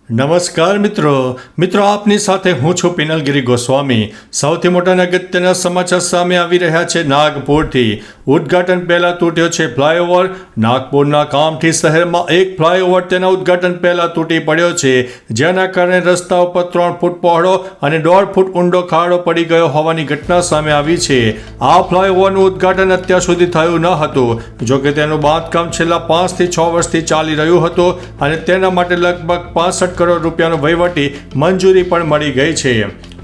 નમસ્કાર મિત્રો આપની સાથે હું છું પિનલગીરી ગોસ્વામી। સૌથી મોટા અગત્યના સમાચાર સામે આવી રહ્યા છે નાગપુરથી। ઉદ્ઘાટન પહેલા તૂટ્યો છે ફ્લાયઓવર। નાગપુરના કામઠી શહેરમાં એક ફ્લાયઓવર તેના ઉદ્ઘાટન પહેલા તૂટી પડ્યો છે, જેના કારણે રસ્તા ઉપર 3 ફૂટ પહોળો અને 1.5 ફૂટ ઊંડો ખાડો પડી ગયો હોવાની ઘટના સામે આવી છે। આ ફ્લાયઓવરનું ઉદ્ઘાટન અત્યાર સુધી થયું ન હતું, જોકે તેનું બાંધકામ છેલ્લા 5 થી 6 વર્ષથી ચાલી રહ્યું હતું અને તેના માટે લગભગ 65 કરોડ રૂપિયાનો વહીવટી મંજૂરી પણ મળી ગઈ છે।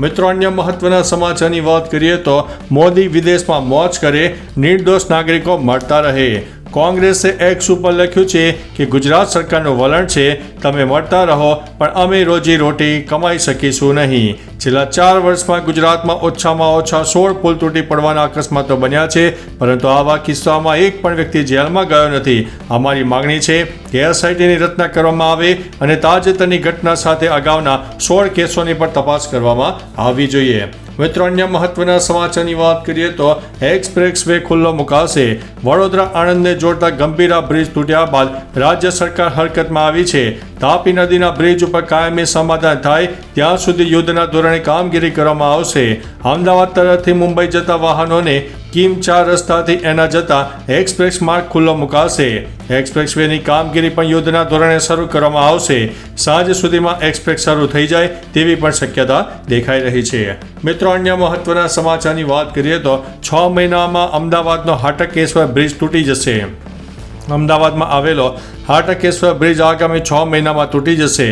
મિત્રો, અન્ય મહત્વના સમાચારની વાત કરીએ તો મોદી વિદેશમાં મોજ કરે, નિર્દોષ નાગરિકો મળતા રહે। કોંગ્રેસે એક્સ ઉપર લખ્યું છે કે ગુજરાત સરકારનું વલણ છે તમે મળતા રહો, પણ અમે રોજી રોટી કમાઈ શકીશું નહીં। છેલ્લા 4 વર્ષમાં ગુજરાતમાં ઓછામાં ઓછા 16 પુલ તૂટી પડવાના અકસ્માતો બન્યા છે, પરંતુ આવા કિસ્સામાં એક પણ વ્યક્તિ જેલમાં ગયો નથી। અમારી માંગણી છે કે એસઆઈટીની રચના કરવામાં આવે અને તાજેતરની ઘટના સાથે અગાઉના 16 કેસોની પણ તપાસ કરવામાં આવવી જોઈએ। મિત્રો, અન્ય મહત્વના સમાચારની વાત કરીએ તો એક્સપ્રેસ વે ખુલ્લો મુકાશે। વડોદરા આણંદને જોડતા ગંભીરા બ્રિજ તૂટ્યા બાદ રાજ્ય સરકાર હરકતમાં આવી છે। તાપી નદીના બ્રિજ ઉપર કાયમી સમાધાન થાય ત્યાં સુધી યુદ્ધના ધોરણે કામગીરી કરવામાં આવશે। અમદાવાદ તરફથી મુંબઈ જતા વાહનોને કિમ 4 રસ્તાથી એના જતા એક્સપ્રેસ માર્ગ ખુલ્લો મુકાશે। એક્સપ્રેસ વેની કામગીરી પણ યુદ્ધના ધોરણે શરૂ કરવામાં આવશે। સાંજ સુધીમાં એક્સપ્રેસ શરૂ થઈ જાય તેવી પણ શક્યતા દેખાઈ રહી છે। મિત્રો, અન્ય મહત્વના સમાચારની વાત કરીએ તો 6 મહિનામાં અમદાવાદનો હાટકેશ્વર બ્રિજ તૂટી જશે। અમદાવાદમાં આવેલો હાટકેશ્વર બ્રિજ આગામી 6 મહિનામાં તૂટી જશે।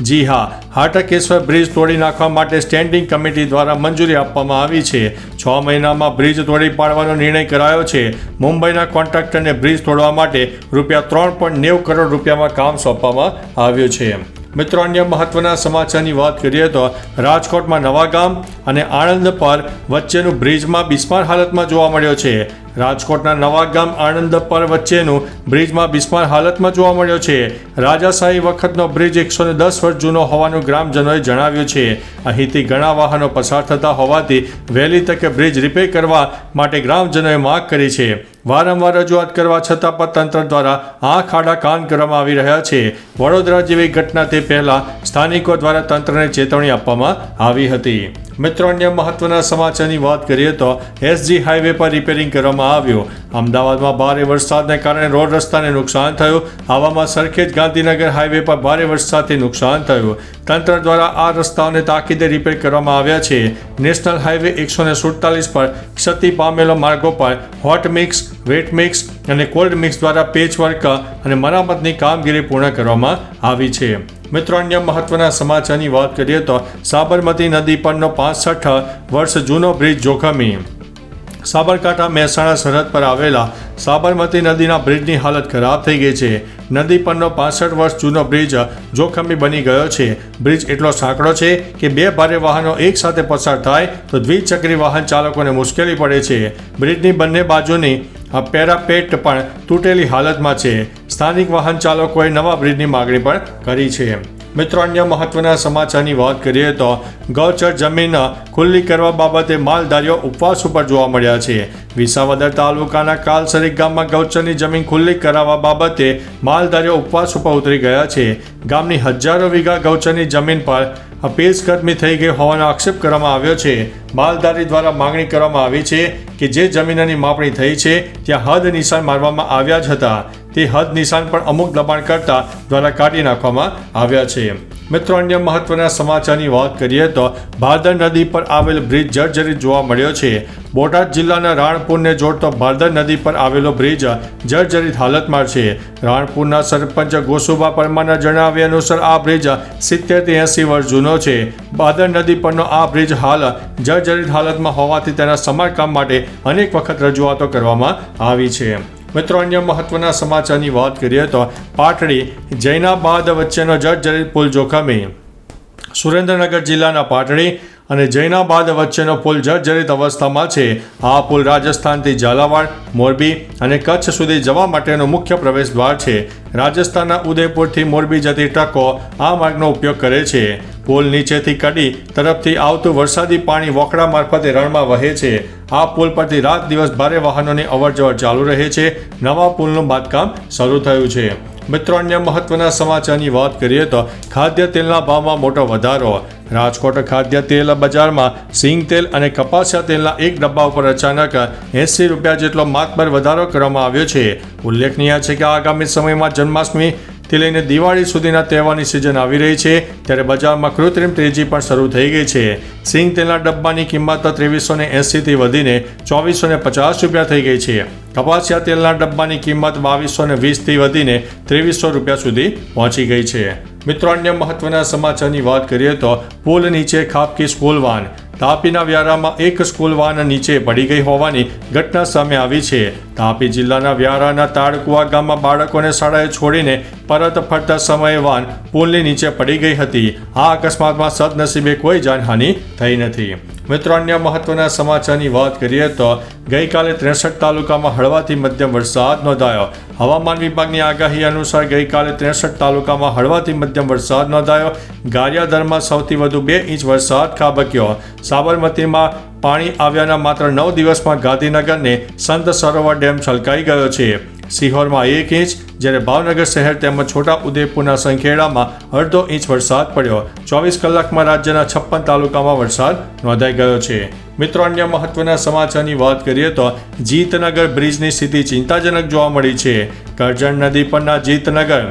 જી હા, હાટકેશ્વર બ્રિજ તોડી નાખવા માટે સ્ટેન્ડિંગ કમિટી દ્વારા મંજૂરી આપવામાં આવી છે। 6 મહિનામાં બ્રિજ તોડી પાડવાનો નિર્ણય કરાયો છે। મુંબઈના કોન્ટ્રાક્ટરને બ્રિજ તોડવા માટે ₹3.90 કરોડ રૂપિયામાં કામ સોંપવામાં આવ્યું છે। મિત્રો, અન્ય મહત્વના સમાચારની વાત કરીએ તો રાજકોટમાં નવાગામ અને આણંદ પર વચ્ચેનું બ્રિજમાં બિસ્માર હાલતમાં જોવા મળ્યો છે। રાજકોટના નવાગામ આણંદ પર વચ્ચેનું બ્રિજમાં બિસ્માર હાલતમાં જોવા મળ્યો છે। રાજાશાહી વખતનો બ્રિજ 110 વર્ષ જૂનો હોવાનું ગ્રામજનોએ જણાવ્યું છે। અહીંથી ઘણા વાહનો પસાર થતા હોવાથી વહેલી તકે બ્રિજ રિપેર કરવા માટે ગ્રામજનોએ માંગ કરી છે। વારંવાર રજૂઆત કરવા છતાં પણ તંત્ર દ્વારા આંખ આડા કાન કરવામાં આવી રહ્યા છે। વડોદરા જેવી ઘટના તે પહેલા સ્થાનિકો દ્વારા તંત્રને ચેતવણી આપવામાં આવી હતી। મિત્રો, અન્ય મહત્વના સમાચારની વાત કરીએ તો એસજી હાઈવે પર રિપેરિંગ કરવામાં આવ્યું। અમદાવાદમાં ભારે વરસાદને કારણે રોડ રસ્તાને નુકસાન થયું। આવામાં સરખેજ ગાંધીનગર હાઈવે પર ભારે વરસાદથી નુકસાન થયું। તંત્ર દ્વારા આ રસ્તાઓને તાકીદે રિપેર કરવામાં આવ્યા છે। નેશનલ હાઈવે 147 પર ક્ષતિ પામેલો માર્ગો પર હોટ મિક્સ, વેટ મિક્સ અને કોલ્ડ મિક્સ દ્વારા પેચવર્ક અને મરામતની કામગીરી પૂર્ણ કરવામાં આવી છે। મિત્રો, અન્ય મહત્વના સમાચારની વાત કરીએ તો સાબરમતી નદી પરનો 65 વર્ષ જૂનો બ્રિજ જોખમી। સાબરકાંઠા મહેસાણા સરહદ પર આવેલા સાબરમતી નદીના બ્રિજની હાલત ખરાબ થઈ ગઈ છે। નદી પરનો 65 વર્ષ જૂનો બ્રિજ જોખમી બની ગયો છે। બ્રિજ એટલો સાંકડો છે કે 2 ભારે વાહનો એકસાથે પસાર થાય તો દ્વિચક્રી વાહન ચાલકોને મુશ્કેલી પડે છે। બ્રિજની બંને બાજુની પેરાપેટ પણ તૂટેલી હાલતમાં છે। સ્થાનિક વાહન ચાલકોએ નવા બ્રિજની માગણી પણ કરી છે। મિત્રો, અન્ય મહત્વના સમાચારની વાત કરીએ તો ગૌચર જમીન ખુલ્લી કરવા બાબતે માલધારીઓ ઉપવાસ ઉપર જોવા મળ્યા છે। વિસાવદર તાલુકાના કાલસરી ગામમાં ગૌચરની જમીન ખુલ્લી કરાવવા બાબતે માલધારીઓ ઉપવાસ ઉપર ઉતરી ગયા છે। ગામની હજારો વીઘા ગૌચરની જમીન પર પેશકદમી થઈ ગઈ હોવાનો આક્ષેપ કરવામાં આવ્યો છે। માલધારી દ્વારા માંગણી કરવામાં આવી છે કે જે જમીનની માપણી થઈ છે ત્યાં હદ નિશાન મારવામાં આવ્યા જ હતા, તે હદ નિશાન પણ અમુક દબાણકર્તા દ્વારા કાઢી નાખવામાં આવ્યા છે। મિત્રો, અન્ય મહત્વના સમાચારની વાત કરીએ તો ભારદર નદી પર આવેલ બ્રિજ જર્જરિત જોવા મળ્યો છે। બોટાદ જિલ્લાના રાણપુરને જોડતો ભારદર નદી પર આવેલો બ્રિજ જર્જરિત હાલતમાં છે। રાણપુરના સરપંચ ગોસુબા પરમારના જણાવ્યા અનુસાર આ બ્રિજ 70 થી 80 વર્ષ જૂનો છે। ભારદર નદી પરનો આ બ્રિજ હાલ જર્જરિત હાલતમાં હોવાથી તેના સમારકામ માટે અનેક વખત રજૂઆતો કરવામાં આવી છે। મિત્રો, અન્ય મહત્વના સમાચારની વાત કરીએ તો પાટડી જૈનાબાદ વચ્ચેનો જર્જરિત પુલ જોખમી। સુરેન્દ્રનગર જિલ્લાના પાટડી અને જૈનાબાદ વચ્ચેનો પુલ જર્જરિત અવસ્થામાં છે। આ પુલ રાજસ્થાનથી ઝાલાવાડ, મોરબી અને કચ્છ સુધી જવા માટેનો મુખ્ય પ્રવેશ દ્વાર છે। રાજસ્થાનના ઉદયપુરથી મોરબી જતી ટ્રકો આ માર્ગનો ઉપયોગ કરે છે। પુલ નીચેથી કડી તરફથી આવતું વરસાદી પાણી વોકડા મારફતે રણમાં વહે છે। આ પુલ પરથી રાત દિવસ ભારે વાહનોની અવરજવર ચાલુ રહે છે। નવા પુલનું બાંધકામ શરૂ થયું છે। મિત્રો અન્ય મહત્વના સમાચારની વાત કરીએ તો ખાદ્ય તેલના ભાવમાં મોટો વધારો. રાજકોટ ખાદ્ય તેલ બજારમાં સિંગ તેલ અને કપાસિયા તેલના એક ડબ્બા ઉપર અચાનક 80 રૂપિયા જેટલો માતબર વધારો કરવામાં આવ્યો છે. ઉલ્લેખનીય છે કે આગામી સમયમાં જન્માષ્ટમી થી લઈને દિવાળી સુધીના તહેવારની સિઝન આવી રહી છે, ત્યારે બજારમાં કૃત્રિમ તેજી પણ શરૂ થઈ ગઈ છે. સિંગ તેલના ડબ્બાની કિંમત 2380થી વધીને 2450 રૂપિયા થઈ ગઈ છે. કપાસિયા તેલના ડબ્બાની કિંમત 2220થી વધીને 2300 રૂપિયા સુધી પહોંચી ગઈ છે. મિત્રો અન્ય મહત્વના સમાચારની વાત કરીએ તો પુલ નીચે ખાબકી સ્કૂલ વાન. તાપીના વ્યારામાં એક સ્કૂલ વાન નીચે પડી ગઈ હોવાની ઘટના સામે આવી છે. તાપી જિલ્લાના વ્યારાના તાળકુવા ગામમાં બાળકોને શાળાએ છોડીને પરત ફરતા સમયે વાન પુલની નીચે પડી ગઈ હતી. આ અકસ્માતમાં સદનસીબે કોઈ જાનહાનિ થઈ નથી. મિત્રો અન્ય મહત્વના સમાચારની વાત કરીએ તો ગઈકાલે 63 તાલુકામાં હળવાથી મધ્યમ વરસાદ નોંધાયો. હવામાન વિભાગની આગાહી અનુસાર ગઈકાલે 63 તાલુકામાં હળવાથી મધ્યમ વરસાદ નોંધાયો. ગારિયાદરમાં સૌથી વધુ 2 ઇંચ વરસાદ ખાબક્યો. સાબરમતીમાં પાણી આવ્યાના માત્ર 9 દિવસમાં ગાંધીનગરને સંત સરોવર ડેમ છલકાઈ ગયો છે. સિહોરમાં 1 ઇંચ, જ્યારે ભાવનગર શહેર તેમજ છોટા ઉદેપુરના સંખેડામાં અડધો ઇંચ વરસાદ પડ્યો. 24 કલાકમાં રાજ્યના 56 તાલુકામાં વરસાદ નોંધાઈ ગયો છે. મિત્રો અન્ય મહત્વના સમાચારની વાત કરીએ તો જીતનગર બ્રિજની સ્થિતિ ચિંતાજનક જોવા મળી છે. કરજણ નદી પરના જીતનગર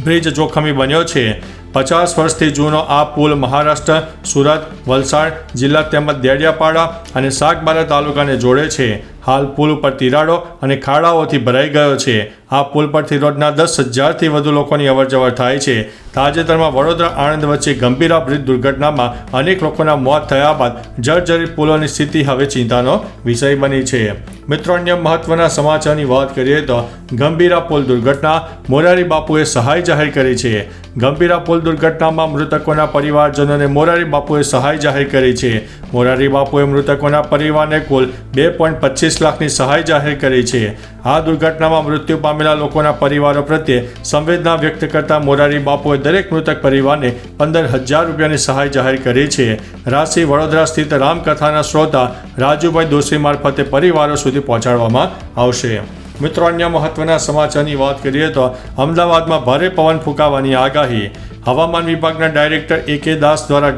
બ્રિજ જોખમી બન્યો છે. 50 વર્ષથી જૂનો આ પુલ મહારાષ્ટ્ર, સુરત, વલસાડ જિલ્લા તેમજ દેડિયાપાડા અને સાગબારા તાલુકાને જોડે છે. હાલ પુલ ઉપર તિરાડો અને ખાડાઓથી ભરાઈ ગયો છે. આ પુલ પરથી રોજના 10,000થી વધુ લોકોની અવરજવર થાય છે. તાજેતરમાં વડોદરા આણંદ વચ્ચે ગંભીરા બ્રિજ દુર્ઘટનામાં અનેક લોકોના મોત થયા બાદ જર્જરિત પુલોની સ્થિતિ હવે ચિંતાનો વિષય બની છે. મિત્રો અન્ય મહત્વના સમાચારની વાત કરીએ તો ગંભીરા પુલ દુર્ઘટના, મોરારી બાપુએ સહાય જાહેર કરી છે. ગંભીરા પુલ દુર્ઘટનામાં મૃતકોના પરિવારજનોને મોરારી બાપુએ સહાય જાહેર કરી છે. મોરારી બાપુએ મૃતકોના પરિવારને કુલ 2.25 લાખની સહાય જાહેર કરી છે. આ દુર્ઘટનામાં મૃત્યુ પામેલા લોકોના પરિવારો પ્રત્યે સંવેદના વ્યક્ત કરતા મોરારી બાપુએ દરેક મૃતક પરિવારને 15,000 રૂપિયાની સહાય જાહેર કરી છે. રાશિ વડોદરા સ્થિત રામકથાના શ્રોતા રાજુભાઈ દોશી મારફતે પરિવારો સુધી પહોંચાડવામાં આવશે. મિત્રો અન્ય મહત્વના સમાચારની વાત કરીએ તો અમદાવાદમાં ભારે પવન ફૂંકાવાની આગાહી. હવામાન વિભાગના ડાયરેક્ટર A.K. દાસ દ્વારા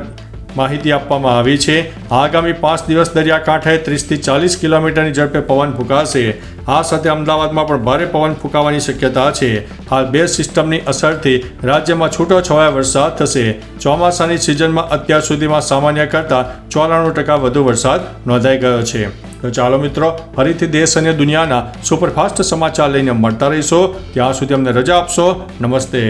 માહિતી આપવામાં આવી છે. આગામી 5 દિવસ દરિયાકાંઠે 30થી 40 કિલોમીટરની ઝડપે પવન ફૂંકાશે. આ સાથે અમદાવાદમાં પણ ભારે પવન ફૂંકાવાની શક્યતા છે. હાલ 2 સિસ્ટમની અસરથી રાજ્યમાં છૂટોછવાયો વરસાદ થશે. ચોમાસાની સિઝનમાં અત્યાર સુધીમાં સામાન્ય કરતાં 94% વધુ વરસાદ નોંધાઈ ગયો છે. તો ચાલો મિત્રો, ફરીથી દેશ અને દુનિયાના સુપરફાસ્ટ સમાચાર લઈને મળતા રહીશો. ત્યાં સુધી અમને રજા આપશો. નમસ્તે.